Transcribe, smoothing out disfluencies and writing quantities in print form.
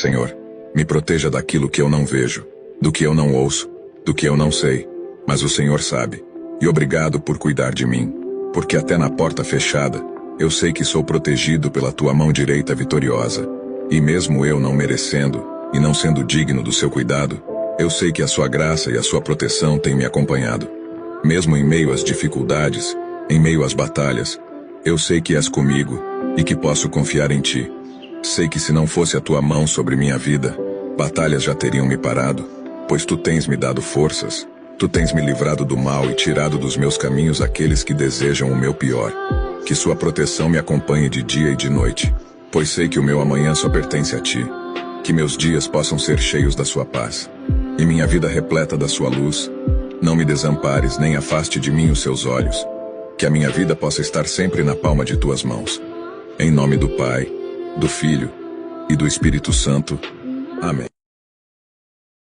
Senhor, me proteja daquilo que eu não vejo, do que eu não ouço, do que eu não sei, mas o Senhor sabe. E obrigado por cuidar de mim, porque até na porta fechada, eu sei que sou protegido pela tua mão direita vitoriosa. E mesmo eu não merecendo, e não sendo digno do seu cuidado, eu sei que a sua graça e a sua proteção têm me acompanhado. Mesmo em meio às dificuldades, em meio às batalhas, eu sei que és comigo, e que posso confiar em ti. Sei que se não fosse a tua mão sobre minha vida, batalhas já teriam me parado, pois tu tens me dado forças, tu tens me livrado do mal e tirado dos meus caminhos aqueles que desejam o meu pior. Que sua proteção me acompanhe de dia e de noite, pois sei que o meu amanhã só pertence a ti. Que meus dias possam ser cheios da sua paz, e minha vida repleta da sua luz. Não me desampares, nem afaste de mim os seus olhos. Que a minha vida possa estar sempre na palma de tuas mãos. Em nome do Pai, do Filho e do Espírito Santo. Amém.